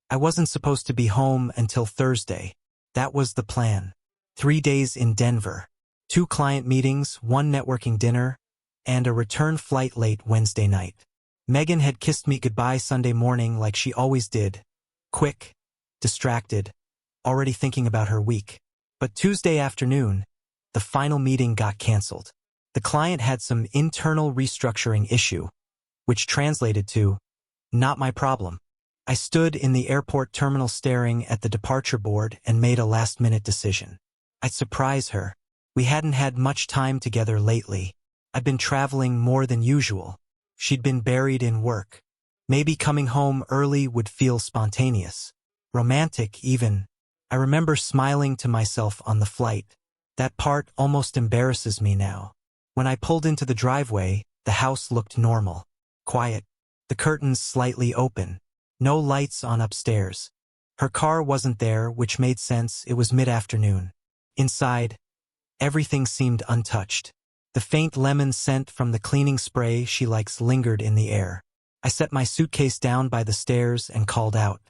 I wasn't supposed to be home until Thursday. That was the plan. 3 days in Denver. 2 client meetings, 1 networking dinner, and a return flight late Wednesday night. Megan had kissed me goodbye Sunday morning like she always did. Quick, distracted, already thinking about her week. But Tuesday afternoon, the final meeting got canceled. The client had some internal restructuring issue, which translated to, not my problem. I stood in the airport terminal staring at the departure board and made a last-minute decision. I'd surprise her. We hadn't had much time together lately. I'd been traveling more than usual. She'd been buried in work. Maybe coming home early would feel spontaneous. Romantic, even. I remember smiling to myself on the flight. That part almost embarrasses me now. When I pulled into the driveway, the house looked normal. Quiet. The curtains slightly open. No lights on upstairs. Her car wasn't there, which made sense. It was mid-afternoon. Inside, everything seemed untouched. The faint lemon scent from the cleaning spray she likes lingered in the air. I set my suitcase down by the stairs and called out,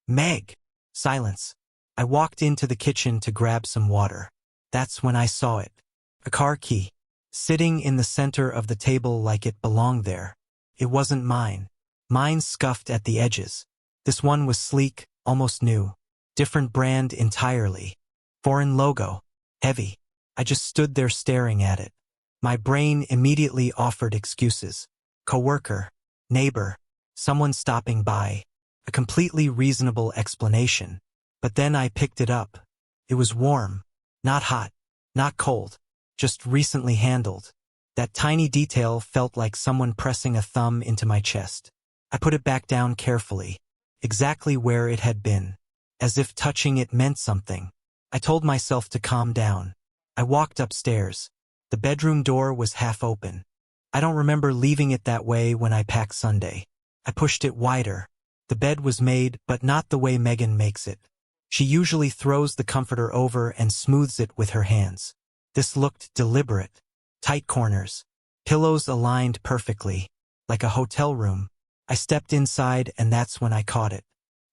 "Meg!" Silence. I walked into the kitchen to grab some water. That's when I saw it. A car key. Sitting in the center of the table like it belonged there. It wasn't mine. Mine scuffed at the edges. This one was sleek, almost new. Different brand entirely. Foreign logo. Heavy. I just stood there staring at it. My brain immediately offered excuses. Coworker. Neighbor. Someone stopping by. A completely reasonable explanation. But then I picked it up. It was warm. Not hot. Not cold. Just recently handled. That tiny detail felt like someone pressing a thumb into my chest. I put it back down carefully, exactly where it had been, as if touching it meant something. I told myself to calm down. I walked upstairs. The bedroom door was half open. I don't remember leaving it that way when I packed Sunday. I pushed it wider. The bed was made, but not the way Megan makes it. She usually throws the comforter over and smooths it with her hands. This looked deliberate. Tight corners. Pillows aligned perfectly, like a hotel room. I stepped inside and that's when I caught it.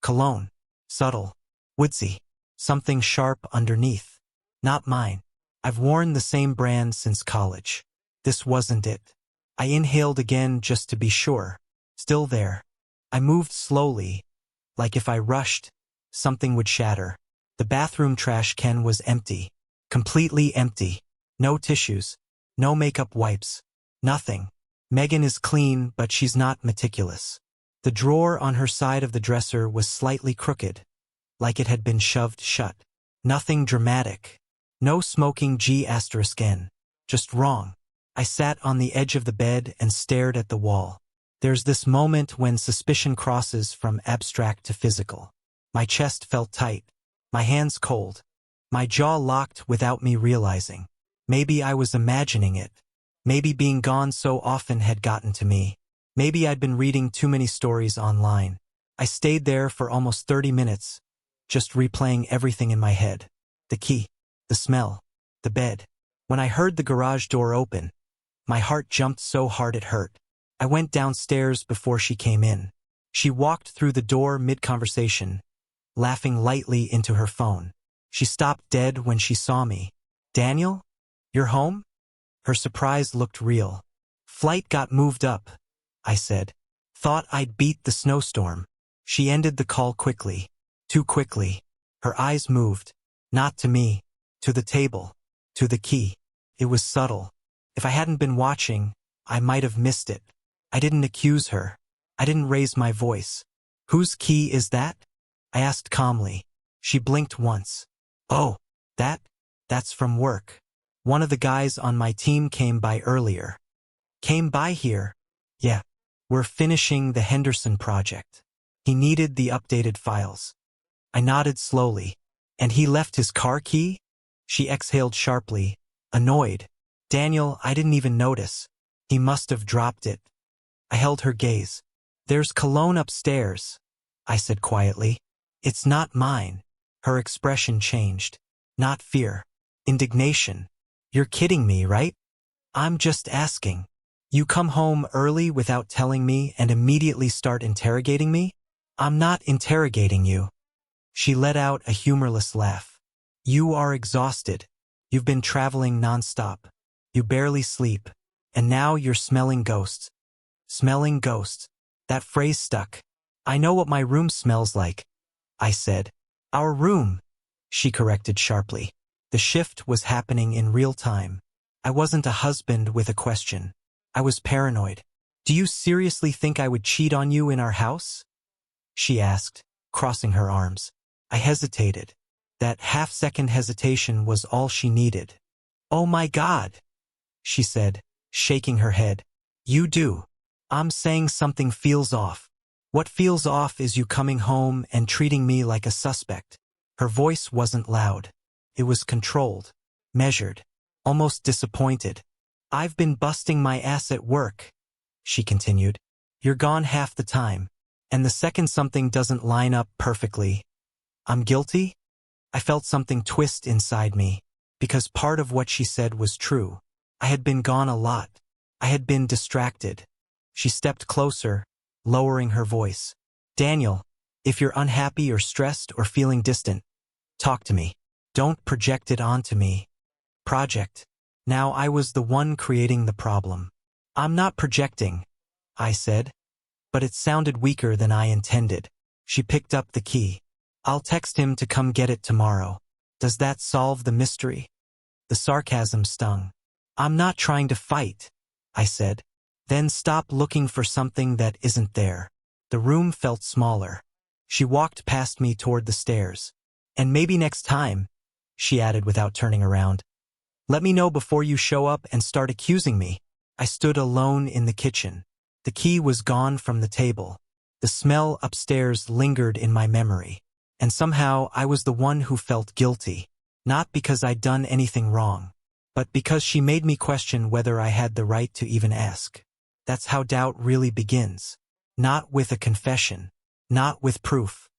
Cologne. Subtle. Woodsy. Something sharp underneath. Not mine. I've worn the same brand since college. This wasn't it. I inhaled again just to be sure. Still there. I moved slowly, like if I rushed, something would shatter. The bathroom trash can was empty. Completely empty. No tissues. No makeup wipes. Nothing. Megan is clean, but she's not meticulous. The drawer on her side of the dresser was slightly crooked, like it had been shoved shut. Nothing dramatic. No smoking G*N. Just wrong. I sat on the edge of the bed and stared at the wall. There's this moment when suspicion crosses from abstract to physical. My chest felt tight. My hands cold. My jaw locked without me realizing. Maybe I was imagining it. Maybe being gone so often had gotten to me. Maybe I'd been reading too many stories online. I stayed there for almost 30 minutes, just replaying everything in my head. The key, the smell, the bed. When I heard the garage door open, my heart jumped so hard it hurt. I went downstairs before she came in. She walked through the door mid-conversation, laughing lightly into her phone. She stopped dead when she saw me. "Daniel? You're home?" Her surprise looked real. "Flight got moved up," I said. "Thought I'd beat the snowstorm." She ended the call quickly. Too quickly. Her eyes moved. Not to me. To the table. To the key. It was subtle. If I hadn't been watching, I might have missed it. I didn't accuse her. I didn't raise my voice. "Whose key is that?" I asked calmly. She blinked once. "Oh, that's from work. One of the guys on my team came by earlier." "Came by here?" "Yeah. We're finishing the Henderson project. He needed the updated files." I nodded slowly. "And he left his car key?" She exhaled sharply, annoyed. "Daniel, I didn't even notice. He must have dropped it." I held her gaze. "There's cologne upstairs," I said quietly. "It's not mine." Her expression changed. Not fear. Indignation. "You're kidding me, right?" "I'm just asking. You come home early without telling me and immediately start interrogating me?" I'm not interrogating you. She let out a humorless laugh. You are exhausted. You've been traveling nonstop. You barely sleep. And now you're smelling ghosts. Smelling ghosts. That phrase stuck. I know what my room smells like, I said. Our room, she corrected sharply. The shift was happening in real time. I wasn't a husband with a question. I was paranoid. Do you seriously think I would cheat on you in our house? She asked, crossing her arms. I hesitated. That half-second hesitation was all she needed. Oh my God, she said, shaking her head. You do. I'm saying something feels off. What feels off is you coming home and treating me like a suspect. Her voice wasn't loud. It was controlled, measured, almost disappointed. I've been busting my ass at work, she continued. You're gone half the time. And the second something doesn't line up perfectly, I'm guilty? I felt something twist inside me, because part of what she said was true. I had been gone a lot. I had been distracted. She stepped closer, lowering her voice. Daniel, if you're unhappy or stressed or feeling distant, talk to me. Don't project it onto me. Project. Now I was the one creating the problem. I'm not projecting, I said. But it sounded weaker than I intended. She picked up the key. I'll text him to come get it tomorrow. Does that solve the mystery? The sarcasm stung. I'm not trying to fight, I said. Then stop looking for something that isn't there. The room felt smaller. She walked past me toward the stairs. And maybe next time, she added without turning around. Let me know before you show up and start accusing me. I stood alone in the kitchen. The key was gone from the table. The smell upstairs lingered in my memory. And somehow I was the one who felt guilty. Not because I'd done anything wrong, but because she made me question whether I had the right to even ask. That's how doubt really begins. Not with a confession, not with proof,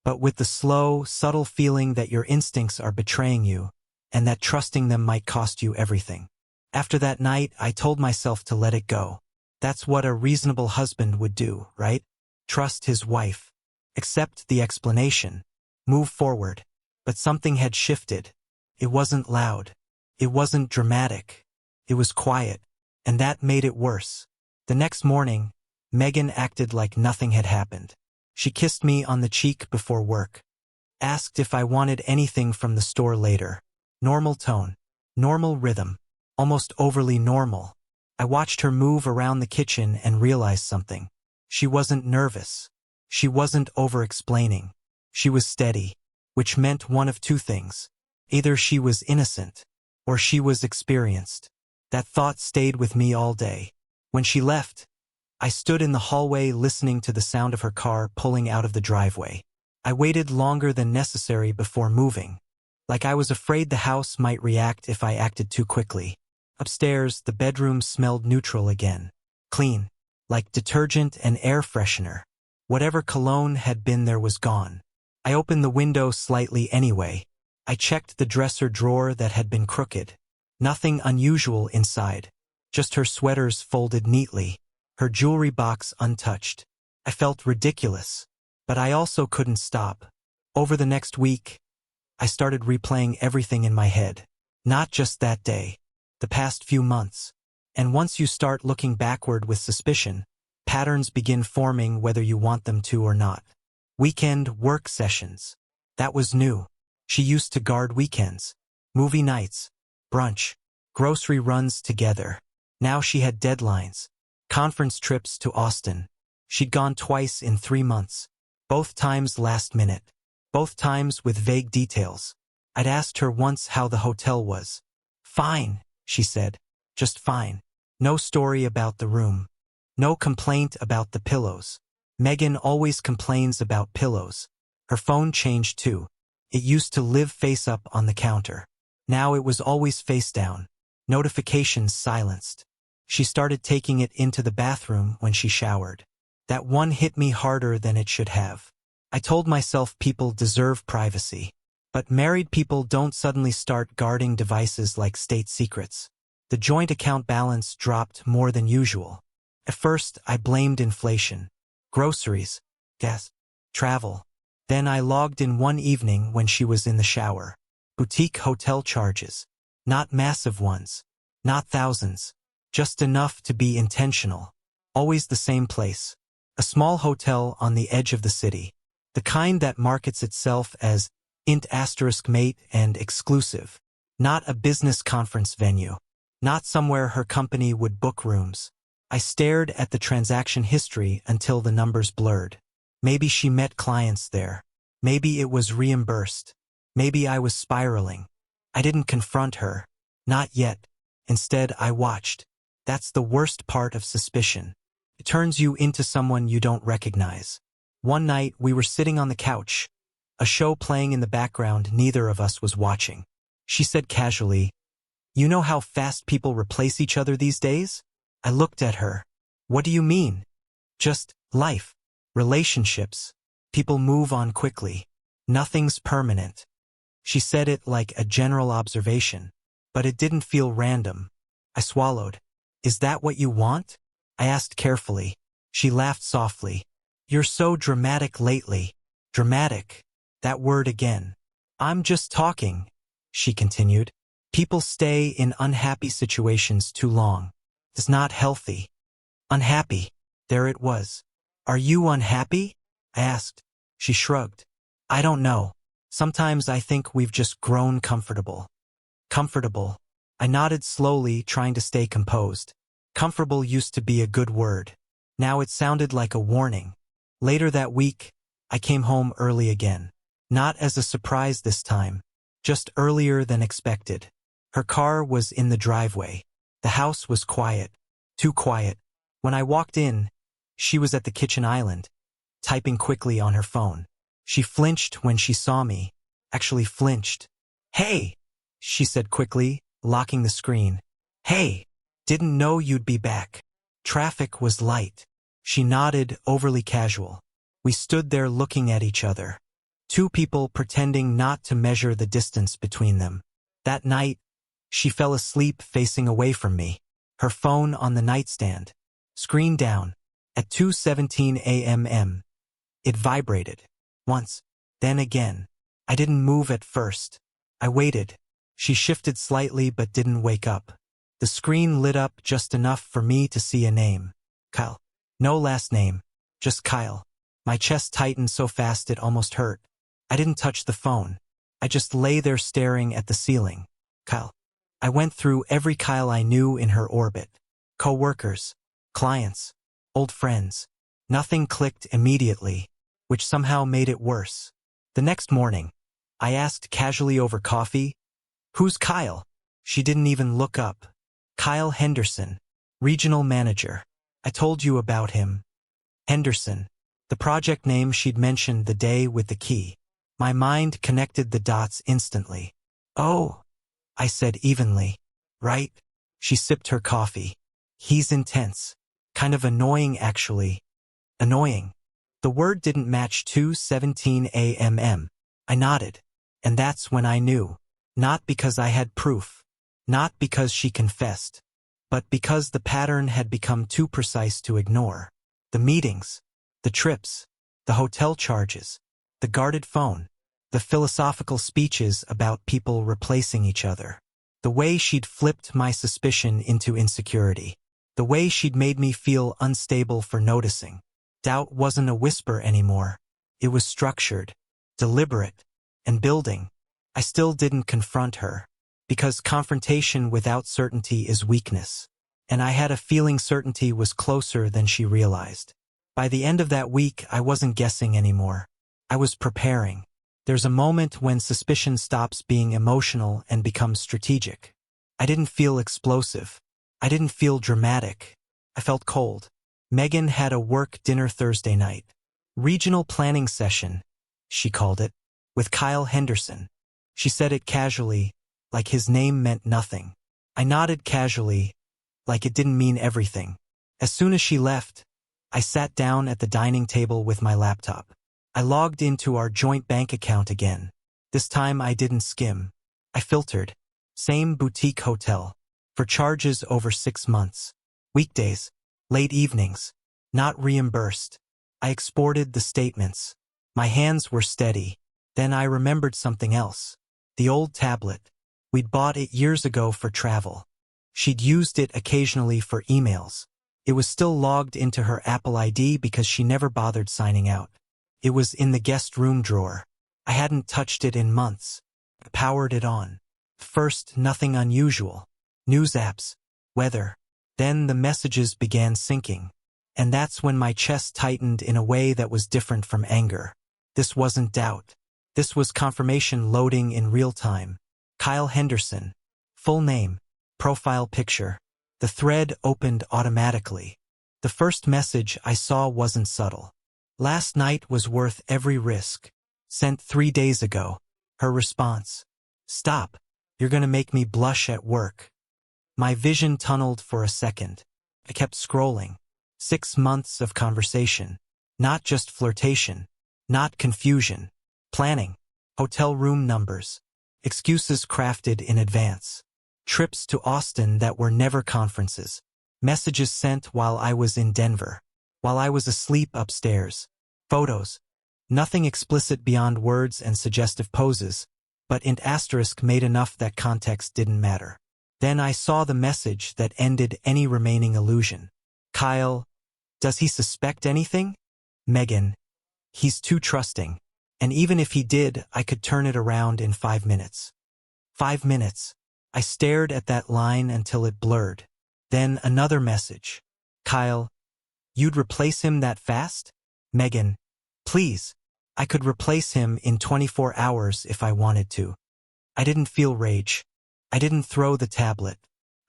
but with the slow, subtle feeling that your instincts are betraying you, and that trusting them might cost you everything. After that night, I told myself to let it go. That's what a reasonable husband would do, right? Trust his wife. Accept the explanation. Move forward. But something had shifted. It wasn't loud. It wasn't dramatic. It was quiet. And that made it worse. The next morning, Megan acted like nothing had happened. She kissed me on the cheek before work. Asked if I wanted anything from the store later. Normal tone. Normal rhythm. Almost overly normal. I watched her move around the kitchen and realized something. She wasn't nervous. She wasn't over-explaining. She was steady, which meant one of two things. Either she was innocent, or she was experienced. That thought stayed with me all day. When she left, I stood in the hallway listening to the sound of her car pulling out of the driveway. I waited longer than necessary before moving, like I was afraid the house might react if I acted too quickly. Upstairs, the bedroom smelled neutral again. Clean, like detergent and air freshener. Whatever cologne had been there was gone. I opened the window slightly anyway. I checked the dresser drawer that had been crooked. Nothing unusual inside. Just her sweaters folded neatly. Her jewelry box untouched. I felt ridiculous. But I also couldn't stop. Over the next week, I started replaying everything in my head. Not just that day. The past few months. And once you start looking backward with suspicion, patterns begin forming whether you want them to or not. Weekend work sessions. That was new. She used to guard weekends. Movie nights. Brunch. Grocery runs together. Now she had deadlines. Conference trips to Austin. She'd gone twice in 3 months. Both times last minute. Both times with vague details. I'd asked her once how the hotel was. Fine, she said. Just fine. No story about the room. No complaint about the pillows. Megan always complains about pillows. Her phone changed too. It used to live face up on the counter. Now it was always face down. Notifications silenced. She started taking it into the bathroom when she showered. That one hit me harder than it should have. I told myself people deserve privacy. But married people don't suddenly start guarding devices like state secrets. The joint account balance dropped more than usual. At first, I blamed inflation. Groceries, gas, travel. Then I logged in one evening when she was in the shower. Boutique hotel charges. Not massive ones. Not thousands. Just enough to be intentional. Always the same place. A small hotel on the edge of the city. The kind that markets itself as int*mate and exclusive. Not a business conference venue. Not somewhere her company would book rooms. I stared at the transaction history until the numbers blurred. Maybe she met clients there. Maybe it was reimbursed. Maybe I was spiraling. I didn't confront her. Not yet. Instead, I watched. That's the worst part of suspicion. It turns you into someone you don't recognize. One night, we were sitting on the couch, a show playing in the background neither of us was watching. She said casually, "You know how fast people replace each other these days?" I looked at her. "What do you mean?" "Just life. Relationships. People move on quickly. Nothing's permanent." She said it like a general observation, but it didn't feel random. I swallowed. "Is that what you want?" I asked carefully. She laughed softly. "You're so dramatic lately." Dramatic. That word again. "I'm just talking," she continued. "People stay in unhappy situations too long. It's not healthy." Unhappy. There it was. "Are you unhappy?" I asked. She shrugged. "I don't know. Sometimes I think we've just grown comfortable." Comfortable. I nodded slowly, trying to stay composed. Comfortable used to be a good word. Now it sounded like a warning. Later that week, I came home early again. Not as a surprise this time. Just earlier than expected. Her car was in the driveway. The house was quiet. Too quiet. When I walked in, she was at the kitchen island, typing quickly on her phone. She flinched when she saw me. Actually flinched. "Hey," she said quickly, locking the screen. "Hey, didn't know you'd be back." Traffic was light. She nodded, overly casual. We stood there looking at each other. Two people pretending not to measure the distance between them. That night, she fell asleep facing away from me. Her phone on the nightstand. Screen down. At 2:17 a.m. It vibrated. Once. Then again. I didn't move at first. I waited. She shifted slightly but didn't wake up. The screen lit up just enough for me to see a name. Kyle. No last name. Just Kyle. My chest tightened so fast it almost hurt. I didn't touch the phone. I just lay there staring at the ceiling. Kyle. I went through every Kyle I knew in her orbit. Co-workers. Clients. Old friends. Nothing clicked immediately, which somehow made it worse. The next morning, I asked casually over coffee, "Who's Kyle?" She didn't even look up. "Kyle Henderson, regional manager. I told you about him." Henderson. The project name she'd mentioned the day with the key. My mind connected the dots instantly. "Oh," I said evenly. "Right?" She sipped her coffee. "He's intense. Kind of annoying, actually." Annoying. The word didn't match 2:17 a.m. I nodded. And that's when I knew. Not because I had proof. Not because she confessed. But because the pattern had become too precise to ignore. The meetings. The trips. The hotel charges. The guarded phone. The philosophical speeches about people replacing each other. The way she'd flipped my suspicion into insecurity. The way she'd made me feel unstable for noticing. Doubt wasn't a whisper anymore. It was structured, deliberate, and building. I still didn't confront her, because confrontation without certainty is weakness. And I had a feeling certainty was closer than she realized. By the end of that week, I wasn't guessing anymore. I was preparing. There's a moment when suspicion stops being emotional and becomes strategic. I didn't feel explosive. I didn't feel dramatic. I felt cold. Megan had a work dinner Thursday night. Regional planning session, she called it, with Kyle Henderson. She said it casually, like his name meant nothing. I nodded casually, like it didn't mean everything. As soon as she left, I sat down at the dining table with my laptop. I logged into our joint bank account again. This time I didn't skim. I filtered. Same boutique hotel. For charges over 6 months. Weekdays. Late evenings. Not reimbursed. I exported the statements. My hands were steady. Then I remembered something else. The old tablet. We'd bought it years ago for travel. She'd used it occasionally for emails. It was still logged into her Apple ID because she never bothered signing out. It was in the guest room drawer. I hadn't touched it in months. I powered it on. First, nothing unusual. News apps, weather. Then the messages began syncing. And that's when my chest tightened in a way that was different from anger. This wasn't doubt. This was confirmation loading in real time. Kyle Henderson. Full name. Profile picture. The thread opened automatically. The first message I saw wasn't subtle. Last night was worth every risk. Sent 3 days ago. Her response. Stop. You're gonna make me blush at work. My vision tunneled for a second. I kept scrolling. 6 months of conversation. Not just flirtation. Not confusion. Planning. Hotel room numbers. Excuses crafted in advance. Trips to Austin that were never conferences. Messages sent while I was in Denver. While I was asleep upstairs. Photos. Nothing explicit beyond words and suggestive poses, but int asterisk made enough that context didn't matter. Then I saw the message that ended any remaining illusion. Kyle, does he suspect anything? Megan, he's too trusting. And even if he did, I could turn it around in 5 minutes. 5 minutes. I stared at that line until it blurred. Then another message. Kyle, you'd replace him that fast? Megan, please. I could replace him in 24 hours if I wanted to. I didn't feel rage. I didn't throw the tablet.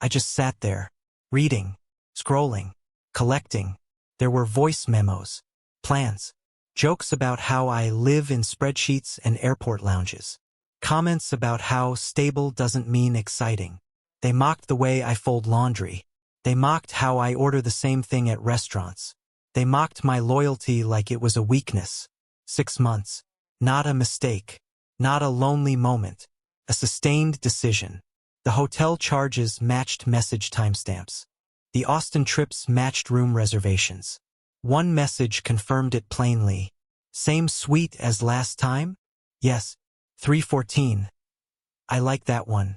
I just sat there, reading, scrolling, collecting. There were voice memos, plans, jokes about how I live in spreadsheets and airport lounges. Comments about how stable doesn't mean exciting. They mocked the way I fold laundry. They mocked how I order the same thing at restaurants. They mocked my loyalty like it was a weakness. 6 months. Not a mistake. Not a lonely moment. A sustained decision. The hotel charges matched message timestamps. The Austin trips matched room reservations. One message confirmed it plainly. Same suite as last time? Yes. 314. I like that one.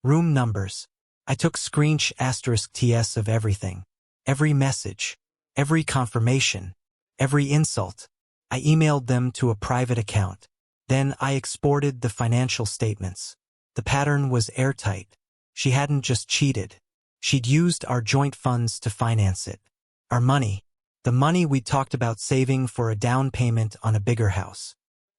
Room numbers. I took *TS of everything. Every message. Every confirmation. Every insult. I emailed them to a private account. Then I exported the financial statements. The pattern was airtight. She hadn't just cheated. She'd used our joint funds to finance it. Our money. The money we'd talked about saving for a down payment on a bigger house.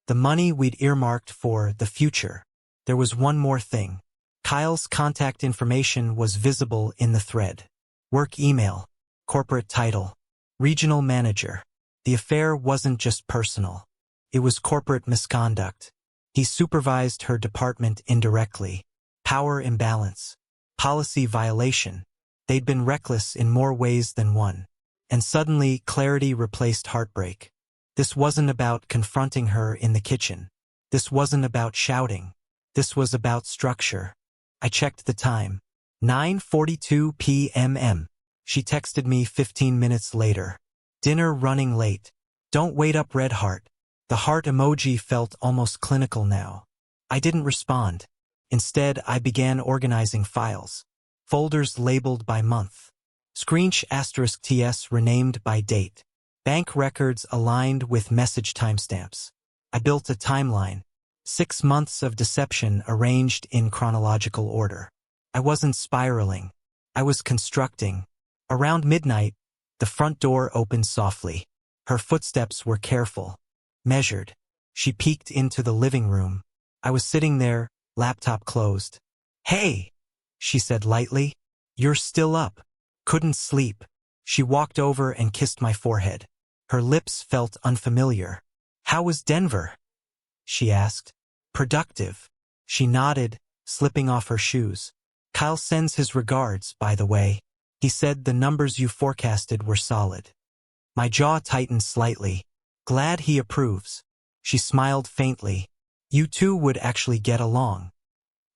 The money we'd earmarked for the future. There was one more thing. Kyle's contact information was visible in the thread. Work email. Corporate title. Regional manager. The affair wasn't just personal. It was corporate misconduct. He supervised her department indirectly. Power imbalance. Policy violation. They'd been reckless in more ways than one. And suddenly, clarity replaced heartbreak. This wasn't about confronting her in the kitchen. This wasn't about shouting. This was about structure. I checked the time. 9:42 p.m. She texted me 15 minutes later. Dinner running late. Don't wait up, red heart. The heart emoji felt almost clinical now. I didn't respond. Instead, I began organizing files. Folders labeled by month. *TS renamed by date. Bank records aligned with message timestamps. I built a timeline. 6 months of deception arranged in chronological order. I wasn't spiraling. I was constructing. Around midnight, the front door opened softly. Her footsteps were careful, measured. She peeked into the living room. I was sitting there, laptop closed. "Hey," she said lightly. "You're still up." Couldn't sleep. She walked over and kissed my forehead. Her lips felt unfamiliar. "How was Denver?" she asked. "Productive." She nodded, slipping off her shoes. "Kyle sends his regards, by the way. He said the numbers you forecasted were solid." My jaw tightened slightly. "Glad he approves." She smiled faintly. "You two would actually get along."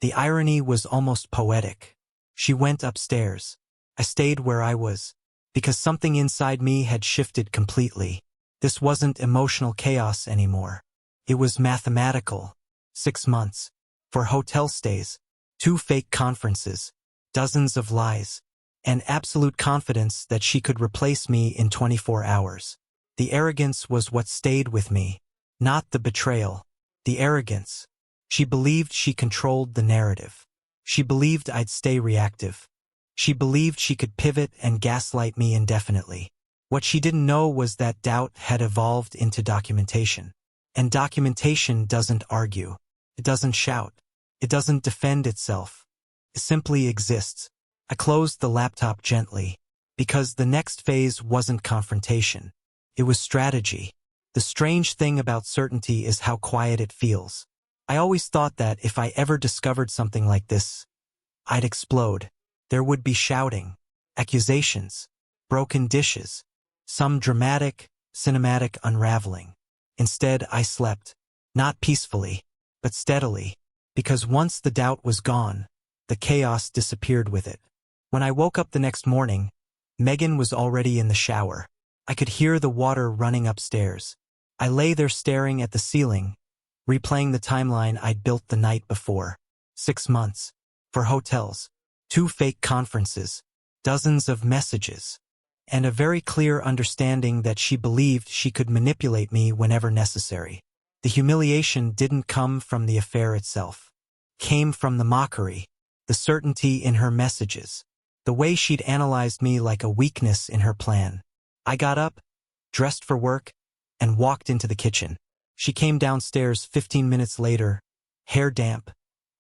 The irony was almost poetic. She went upstairs. I stayed where I was, because something inside me had shifted completely. This wasn't emotional chaos anymore. It was mathematical. 6 months. 4 hotel stays. 2 fake conferences. Dozens of lies. And absolute confidence that she could replace me in 24 hours. The arrogance was what stayed with me. Not the betrayal. The arrogance. She believed she controlled the narrative. She believed I'd stay reactive. She believed she could pivot and gaslight me indefinitely. What she didn't know was that doubt had evolved into documentation. And documentation doesn't argue. It doesn't shout. It doesn't defend itself. It simply exists. I closed the laptop gently, because the next phase wasn't confrontation. It was strategy. The strange thing about certainty is how quiet it feels. I always thought that if I ever discovered something like this, I'd explode. There would be shouting, accusations, broken dishes, some dramatic, cinematic unraveling. Instead, I slept, not peacefully, but steadily, because once the doubt was gone, the chaos disappeared with it. When I woke up the next morning, Megan was already in the shower. I could hear the water running upstairs. I lay there staring at the ceiling, replaying the timeline I'd built the night before. 6 months. 4 hotels. 2 fake conferences. Dozens of messages. And a very clear understanding that she believed she could manipulate me whenever necessary. The humiliation didn't come from the affair itself. It came from the mockery, the certainty in her messages, the way she'd analyzed me like a weakness in her plan. I got up, dressed for work, and walked into the kitchen. She came downstairs 15 minutes later, hair damp,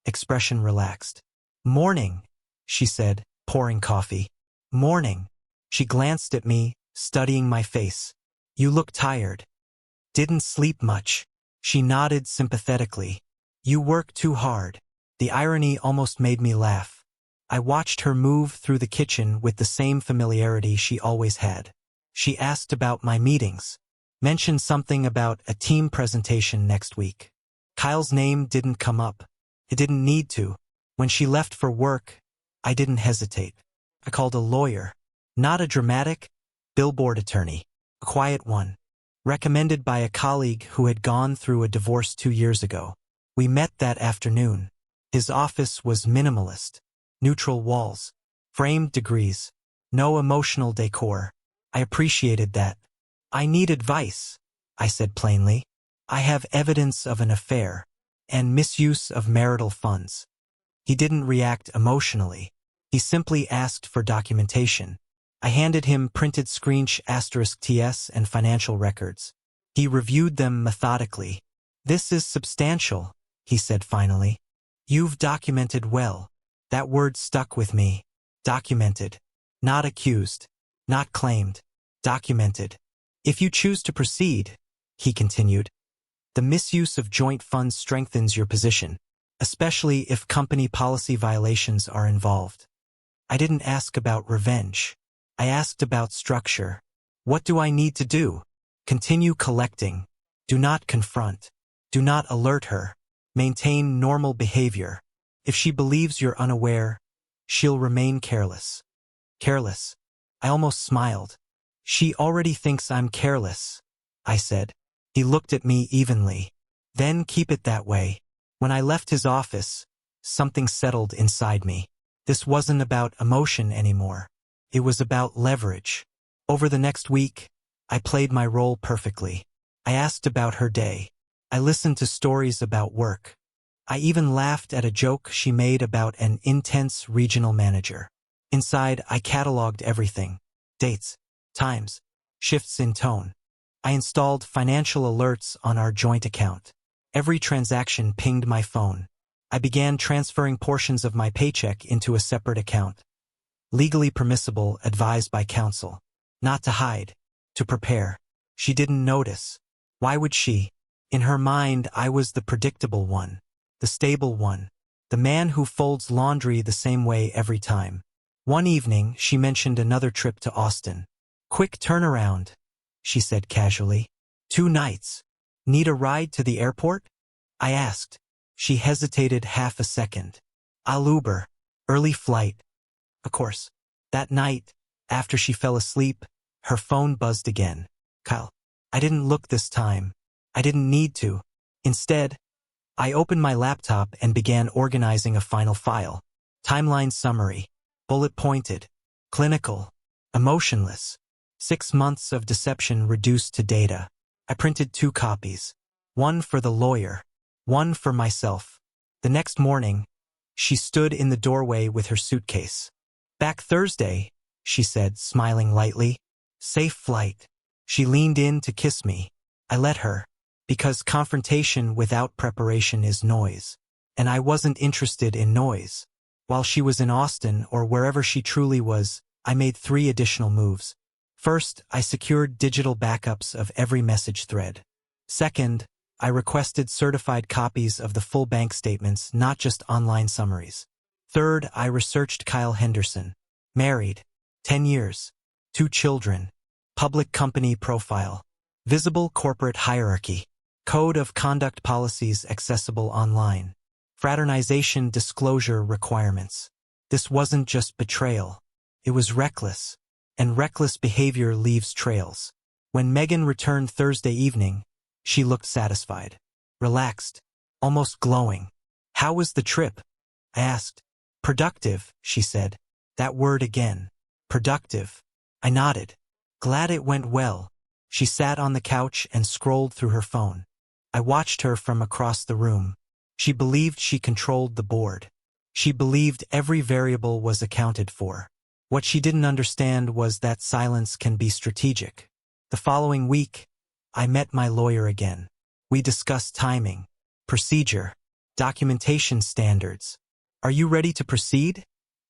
expression relaxed. "Morning," she said, pouring coffee. "Morning." She glanced at me, studying my face. "You look tired. Didn't sleep much." She nodded sympathetically. "You work too hard." The irony almost made me laugh. I watched her move through the kitchen with the same familiarity she always had. She asked about my meetings, mentioned something about a team presentation next week. Kyle's name didn't come up. It didn't need to. When she left for work, I didn't hesitate. I called a lawyer. Not a dramatic, billboard attorney. A quiet one. Recommended by a colleague who had gone through a divorce 2 years ago. We met that afternoon. His office was minimalist. Neutral walls. Framed degrees. No emotional decor. I appreciated that. "I need advice," I said plainly. "I have evidence of an affair and misuse of marital funds." He didn't react emotionally. He simply asked for documentation. I handed him printed **TS and financial records. He reviewed them methodically. "This is substantial," he said finally. "You've documented well." That word stuck with me. Documented. Not accused. Not claimed. Documented. "If you choose to proceed," he continued, "the misuse of joint funds strengthens your position, especially if company policy violations are involved." I didn't ask about revenge. I asked about structure. What do I need to do? Continue collecting. Do not confront. Do not alert her. Maintain normal behavior. If she believes you're unaware, she'll remain careless. Careless. I almost smiled. "She already thinks I'm careless," I said. He looked at me evenly. "Then keep it that way." When I left his office, something settled inside me. This wasn't about emotion anymore. It was about leverage. Over the next week, I played my role perfectly. I asked about her day. I listened to stories about work. I even laughed at a joke she made about an intense regional manager. Inside, I cataloged everything. Dates, times, shifts in tone. I installed financial alerts on our joint account. Every transaction pinged my phone. I began transferring portions of my paycheck into a separate account. Legally permissible, advised by counsel. Not to hide, to prepare. She didn't notice. Why would she? In her mind, I was the predictable one, the stable one, the man who folds laundry the same way every time. One evening, she mentioned another trip to Austin. "Quick turnaround," she said casually. 2 nights. "Need a ride to the airport?" I asked. She hesitated half a second. "I'll Uber. Early flight." Of course. That night, after she fell asleep, her phone buzzed again. "Kyle, I didn't look this time. I didn't need to. Instead, I opened my laptop and began organizing a final file. Timeline summary. Bullet pointed. Clinical. Emotionless. 6 months of deception reduced to data. I printed 2 copies. One for the lawyer. One for myself. The next morning, she stood in the doorway with her suitcase. Back Thursday, she said, smiling lightly. Safe flight. She leaned in to kiss me. I let her, because confrontation without preparation is noise. And I wasn't interested in noise. While she was in Austin or wherever she truly was, I made 3 additional moves. First, I secured digital backups of every message thread. Second, I requested certified copies of the full bank statements, not just online summaries. Third, I researched Kyle Henderson. Married. 10 years. 2 children. Public company profile. Visible corporate hierarchy. Code of conduct policies accessible online. Fraternization disclosure requirements. This wasn't just betrayal. It was reckless. And reckless behavior leaves trails. When Megan returned Thursday evening, she looked satisfied. Relaxed. Almost glowing. How was the trip? I asked. Productive, she said. That word again. Productive. I nodded. Glad it went well. She sat on the couch and scrolled through her phone. I watched her from across the room. She believed she controlled the board. She believed every variable was accounted for. What she didn't understand was that silence can be strategic. The following week, I met my lawyer again. We discussed timing, procedure, documentation standards. Are you ready to proceed?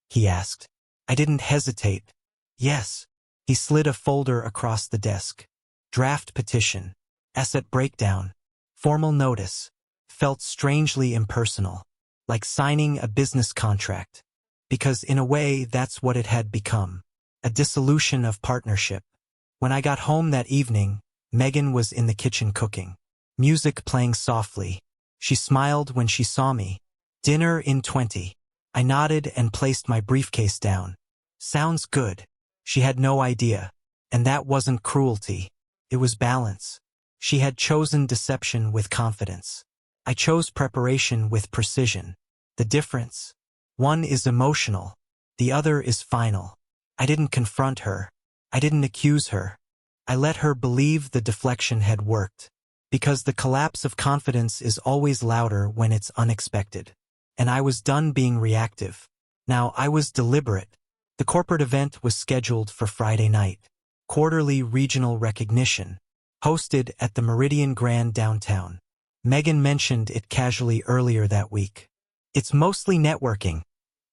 He asked. I didn't hesitate. Yes. He slid a folder across the desk. Draft petition. Asset breakdown. Formal notice. Felt strangely impersonal. Like signing a business contract. Because in a way, that's what it had become. A dissolution of partnership. When I got home that evening, Megan was in the kitchen cooking. Music playing softly. She smiled when she saw me. Dinner in 20. I nodded and placed my briefcase down. Sounds good. She had no idea. And that wasn't cruelty. It was balance. She had chosen deception with confidence. I chose preparation with precision. The difference? One is emotional. The other is final. I didn't confront her. I didn't accuse her. I let her believe the deflection had worked. Because the collapse of confidence is always louder when it's unexpected. And I was done being reactive. Now I was deliberate. The corporate event was scheduled for Friday night. Quarterly regional recognition. Hosted at the Meridian Grand downtown. Megan mentioned it casually earlier that week. It's mostly networking,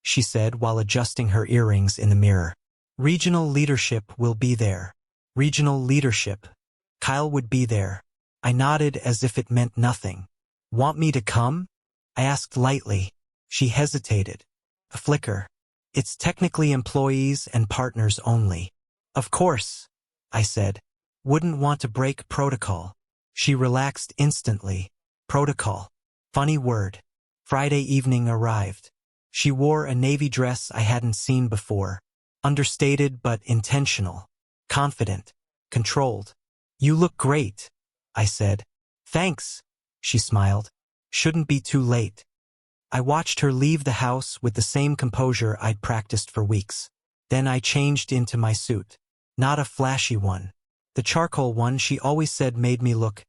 she said while adjusting her earrings in the mirror. Regional leadership will be there. Regional leadership. Kyle would be there. I nodded as if it meant nothing. Want me to come? I asked lightly. She hesitated. A flicker. It's technically employees and partners only. Of course, I said. Wouldn't want to break protocol. She relaxed instantly. Protocol. Funny word. Friday evening arrived. She wore a navy dress I hadn't seen before. Understated but intentional. Confident. Controlled. You look great, I said. Thanks, she smiled. Shouldn't be too late. I watched her leave the house with the same composure I'd practiced for weeks. Then I changed into my suit. Not a flashy one. The charcoal one she always said made me look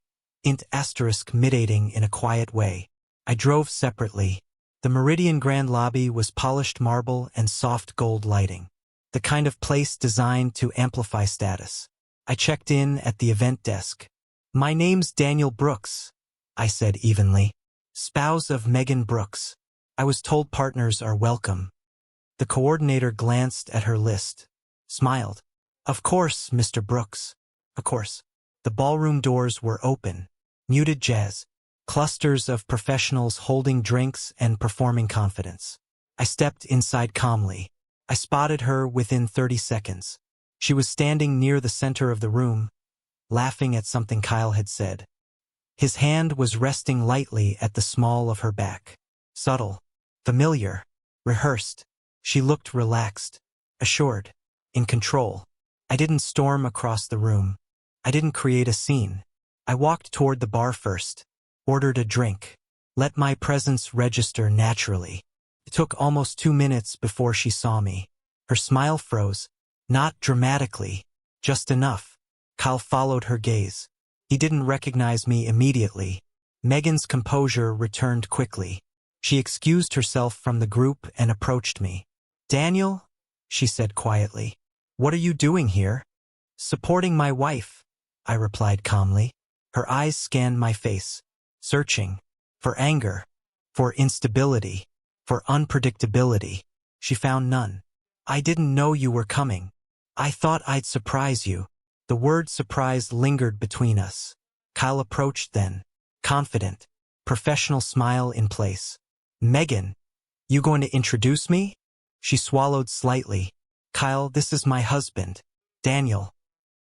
mid-dating in a quiet way. I drove separately. The Meridian Grand lobby was polished marble and soft gold lighting. The kind of place designed to amplify status. I checked in at the event desk. My name's Daniel Brooks, I said evenly. Spouse of Megan Brooks. I was told partners are welcome. The coordinator glanced at her list. Smiled. Of course, Mr. Brooks. Of course. The ballroom doors were open. Muted jazz. Clusters of professionals holding drinks and performing confidence. I stepped inside calmly. I spotted her within 30 seconds. She was standing near the center of the room, laughing at something Kyle had said. His hand was resting lightly at the small of her back. Subtle. Familiar. Rehearsed. She looked relaxed. Assured. In control. I didn't storm across the room. I didn't create a scene. I walked toward the bar first, ordered a drink, let my presence register naturally. It took almost 2 minutes before she saw me. Her smile froze, not dramatically, just enough. Kyle followed her gaze. He didn't recognize me immediately. Megan's composure returned quickly. She excused herself from the group and approached me. "Daniel," she said quietly, "what are you doing here?" "Supporting my wife," I replied calmly. Her eyes scanned my face, searching for anger, for instability, for unpredictability. She found none. "I didn't know you were coming. I thought I'd surprise you." The word surprise lingered between us. Kyle approached then, confident, professional smile in place. "Megan, you going to introduce me?" She swallowed slightly. "Kyle, this is my husband, Daniel."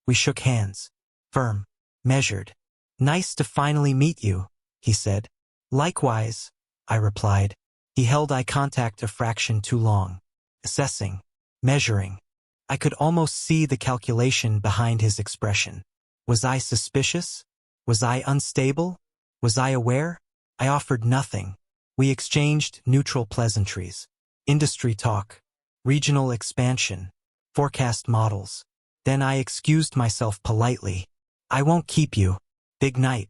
We shook hands, firm, measured. "Nice to finally meet you," he said. "Likewise," I replied. He held eye contact a fraction too long, assessing, measuring. I could almost see the calculation behind his expression. Was I suspicious? Was I unstable? Was I aware? I offered nothing. We exchanged neutral pleasantries, industry talk, regional expansion, forecast models. Then I excused myself politely. "I won't keep you. Big night."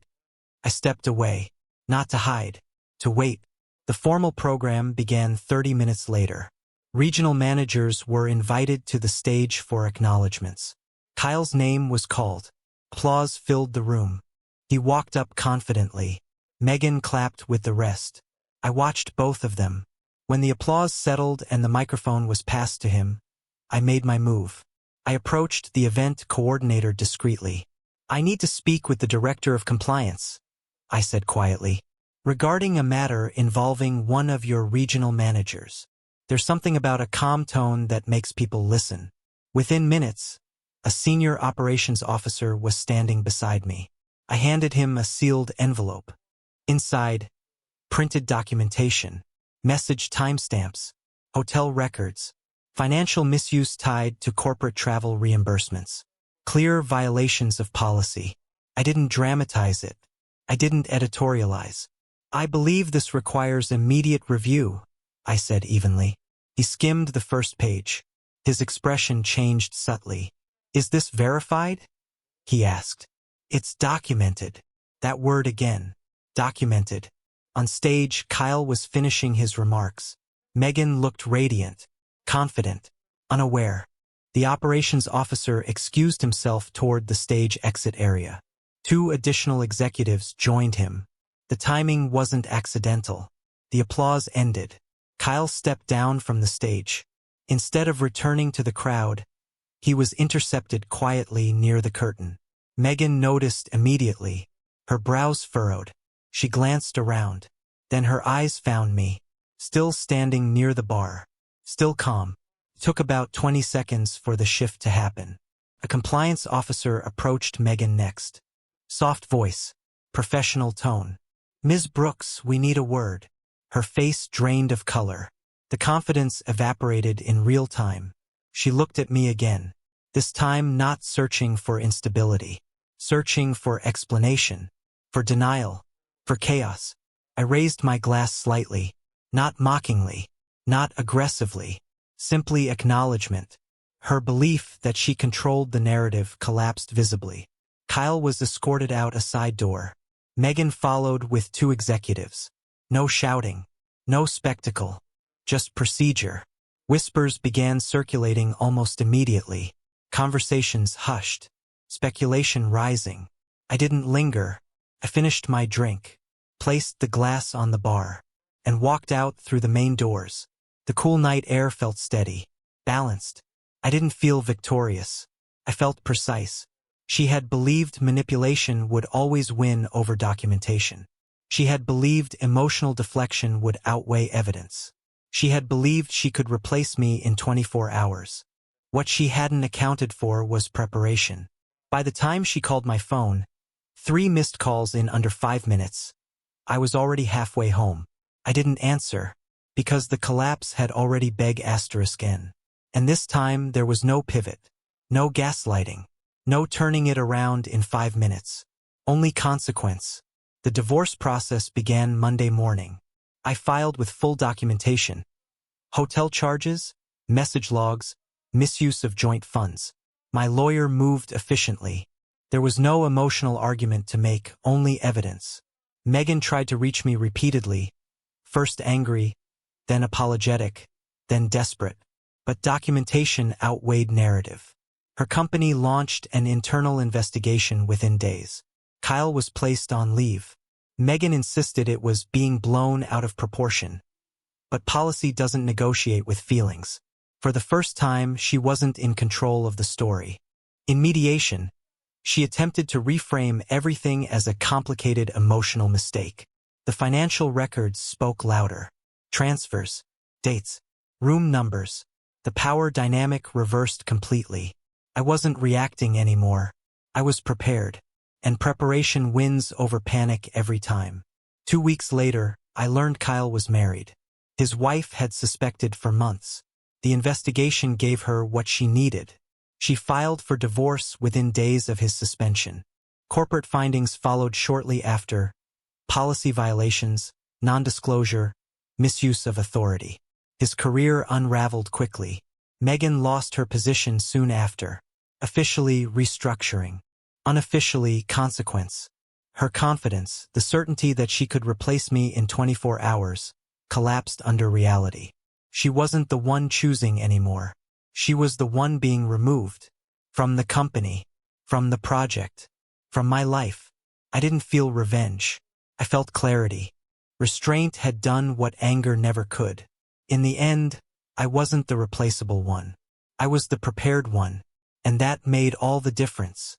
I stepped away, not to hide, to wait. The formal program began 30 minutes later. Regional managers were invited to the stage for acknowledgments. Kyle's name was called. Applause filled the room. He walked up confidently. Megan clapped with the rest. I watched both of them. When the applause settled and the microphone was passed to him, I made my move. I approached the event coordinator discreetly. "I need to speak with the director of compliance," I said quietly, "regarding a matter involving one of your regional managers. There's something about a calm tone that makes people listen." Within minutes, a senior operations officer was standing beside me. I handed him a sealed envelope. Inside, printed documentation, message timestamps, hotel records, financial misuse tied to corporate travel reimbursements, clear violations of policy. I didn't dramatize it. I didn't editorialize. "I believe this requires immediate review," I said evenly. He skimmed the first page. His expression changed subtly. "Is this verified?" he asked. "It's documented." That word again. Documented. On stage, Kyle was finishing his remarks. Megan looked radiant, confident, unaware. The operations officer excused himself toward the stage exit area. 2 additional executives joined him. The timing wasn't accidental. The applause ended. Kyle stepped down from the stage. Instead of returning to the crowd, he was intercepted quietly near the curtain. Megan noticed immediately. Her brows furrowed. She glanced around. Then her eyes found me, still standing near the bar, still calm. It took about 20 seconds for the shift to happen. A compliance officer approached Megan next. Soft voice, professional tone. "Ms. Brooks, we need a word." Her face drained of color. The confidence evaporated in real time. She looked at me again, this time not searching for instability, searching for explanation, for denial, for chaos. I raised my glass slightly, not mockingly, not aggressively, simply acknowledgement. Her belief that she controlled the narrative collapsed visibly. Kyle was escorted out a side door. Megan followed with 2 executives. No shouting, no spectacle, just procedure. Whispers began circulating almost immediately. Conversations hushed, speculation rising. I didn't linger. I finished my drink, placed the glass on the bar, and walked out through the main doors. The cool night air felt steady, balanced. I didn't feel victorious. I felt precise. She had believed manipulation would always win over documentation. She had believed emotional deflection would outweigh evidence. She had believed she could replace me in 24 hours. What she hadn't accounted for was preparation. By the time she called my phone, 3 missed calls in under 5 minutes, I was already halfway home. I didn't answer, because the collapse had already begun. And this time there was no pivot, no gaslighting, No turning it around in 5 minutes. Only consequence. The divorce process began Monday morning. I filed with full documentation. Hotel charges, message logs, misuse of joint funds. My lawyer moved efficiently. There was no emotional argument to make, only evidence. Megan tried to reach me repeatedly, first angry, then apologetic, then desperate. But documentation outweighed narrative. Her company launched an internal investigation within days. Kyle was placed on leave. Megan insisted it was being blown out of proportion. But policy doesn't negotiate with feelings. For the first time, she wasn't in control of the story. In mediation, she attempted to reframe everything as a complicated emotional mistake. The financial records spoke louder. Transfers, dates, room numbers. The power dynamic reversed completely. I wasn't reacting anymore. I was prepared. And preparation wins over panic every time. 2 weeks later, I learned Kyle was married. His wife had suspected for months. The investigation gave her what she needed. She filed for divorce within days of his suspension. Corporate findings followed shortly after: policy violations, non-disclosure, misuse of authority. His career unraveled quickly. Megan lost her position soon after. Officially, restructuring. Unofficially, consequence. Her confidence, the certainty that she could replace me in 24 hours, collapsed under reality. She wasn't the one choosing anymore. She was the one being removed. From the company. From the project. From my life. I didn't feel revenge. I felt clarity. Restraint had done what anger never could. In the end, I wasn't the replaceable one. I was the prepared one. And that made all the difference.